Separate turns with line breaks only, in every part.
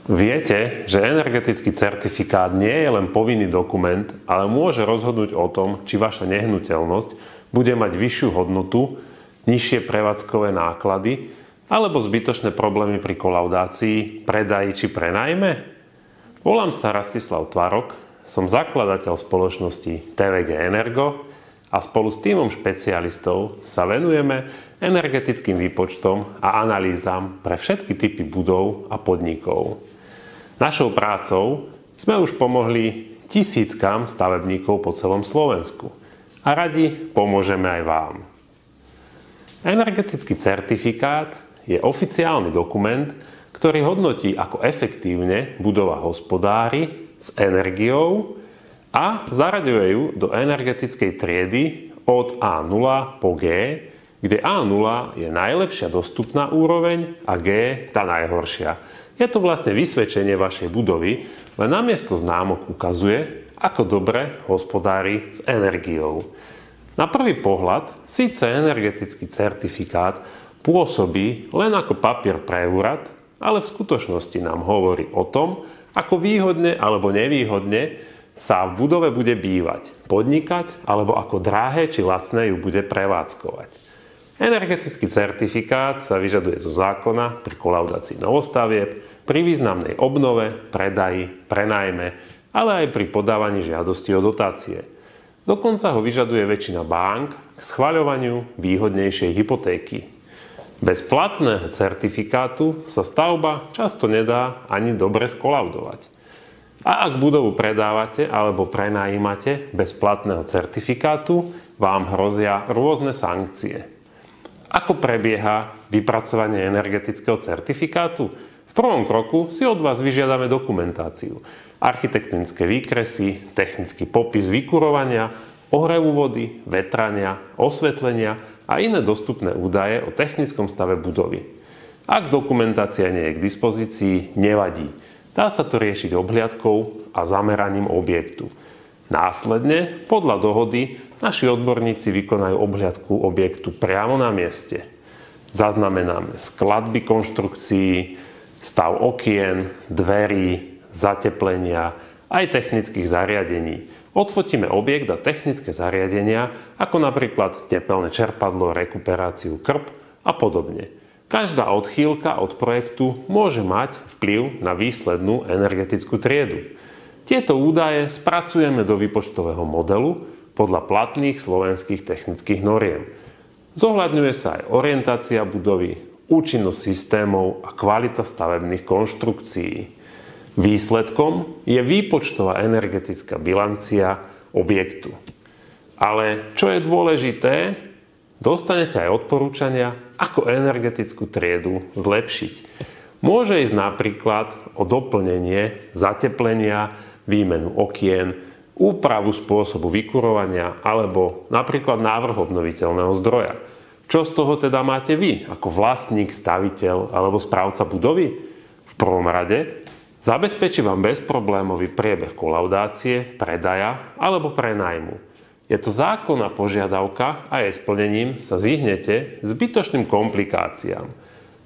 Viete, že energetický certifikát nie je len povinný dokument, ale môže rozhodnúť o tom, či vaša nehnuteľnosť bude mať vyššiu hodnotu, nižšie prevádzkové náklady alebo zbytočné problémy pri kolaudácii, predaji či prenajme? Volám sa Rastislav Tvarok, som zakladateľ spoločnosti TVG Energo a spolu s tímom špecialistov sa venujeme energetickým výpočtom a analýzam pre všetky typy budov a podnikov. Našou prácou sme už pomohli tisíckam stavebníkov po celom Slovensku a radi pomôžeme aj vám. Energetický certifikát je oficiálny dokument, ktorý hodnotí, ako efektívne budova hospodári s energiou a zaraďuje ju do energetickej triedy od A0 po G, kde A0 je najlepšia dostupná úroveň a G tá najhoršia. Je to vlastne vysvedčenie vašej budovy, len namiesto známok ukazuje, ako dobre hospodári s energiou. Na prvý pohľad síce energetický certifikát pôsobí len ako papier pre úrad, ale v skutočnosti nám hovorí o tom, ako výhodne alebo nevýhodne sa v budove bude bývať, podnikať alebo ako drahé či lacné ju bude prevádzkovať. Energetický certifikát sa vyžaduje zo zákona pri kolaudácii novostavieb, pri významnej obnove, predaji, prenajme, ale aj pri podávaní žiadosti o dotácie. Dokonca ho vyžaduje väčšina bank k schvaľovaniu výhodnejšej hypotéky. Bez platného certifikátu sa stavba často nedá ani dobre skolaudovať. A ak budovu predávate alebo prenajímate bez platného certifikátu, vám hrozia rôzne sankcie. Ako prebieha vypracovanie energetického certifikátu? V prvom kroku si od vás vyžiadame dokumentáciu, architektonické výkresy, technický popis vykurovania, ohrevu vody, vetrania, osvetlenia a iné dostupné údaje o technickom stave budovy. Ak dokumentácia nie je k dispozícii, nevadí. Dá sa to riešiť obhliadkou a zameraním objektu. Následne, podľa dohody, naši odborníci vykonajú obhliadku objektu priamo na mieste. Zaznamenáme skladby konštrukcií, stav okien, dverí, zateplenia, aj technických zariadení. Odfotíme objekt a technické zariadenia, ako napríklad tepelné čerpadlo, rekuperáciu krb a podobne. Každá odchýlka od projektu môže mať vplyv na výslednú energetickú triedu. Tieto údaje spracujeme do výpočtového modelu podľa platných slovenských technických noriem. Zohľadňuje sa aj orientácia budovy, účinnosť systémov a kvalita stavebných konštrukcií. Výsledkom je výpočtová energetická bilancia objektu. Ale čo je dôležité, dostanete aj odporúčania, ako energetickú triedu zlepšiť. Môže ísť napríklad o doplnenie zateplenia, výmenu okien, úpravu spôsobu vykurovania alebo napríklad návrh obnoviteľného zdroja. Čo z toho teda máte vy, ako vlastník, staviteľ alebo správca budovy? V prvom rade zabezpečí vám bezproblémový priebeh kolaudácie, predaja alebo prenajmu. Je to zákonná požiadavka a jej splnením sa vyhnete zbytočným komplikáciám.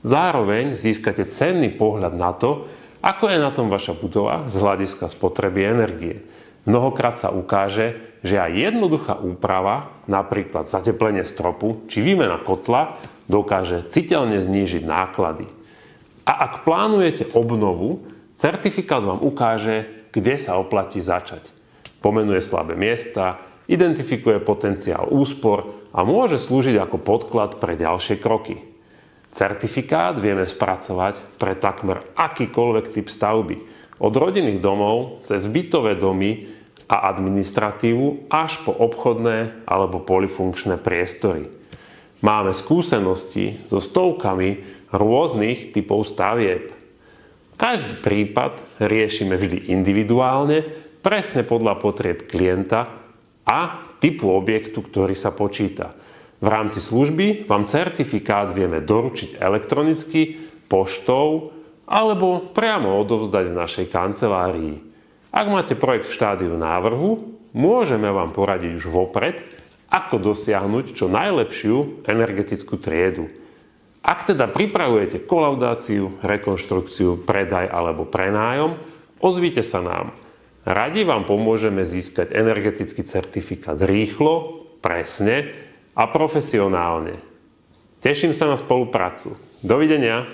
Zároveň získate cenný pohľad na to, ako je na tom vaša budova z hľadiska spotreby energie. Mnohokrát sa ukáže, že aj jednoduchá úprava, napríklad zateplenie stropu či výmena kotla, dokáže citeľne znížiť náklady. A ak plánujete obnovu, certifikát vám ukáže, kde sa oplatí začať. Pomenuje slabé miesta, identifikuje potenciál úspor a môže slúžiť ako podklad pre ďalšie kroky. Certifikát vieme spracovať pre takmer akýkoľvek typ stavby, od rodinných domov cez bytové domy a administratívu až po obchodné alebo polyfunkčné priestory. Máme skúsenosti so stovkami rôznych typov stavieb. Každý prípad riešime vždy individuálne, presne podľa potrieb klienta a typu objektu, ktorý sa počíta. V rámci služby vám certifikát vieme doručiť elektronicky, poštou alebo priamo odovzdať v našej kancelárii. Ak máte projekt v štádiu návrhu, môžeme vám poradiť už vopred, ako dosiahnuť čo najlepšiu energetickú triedu. Ak teda pripravujete kolaudáciu, rekonštrukciu, predaj alebo prenájom, ozvite sa nám. Radi vám pomôžeme získať energetický certifikát rýchlo, presne a profesionálne. Teším sa na spoluprácu. Dovidenia.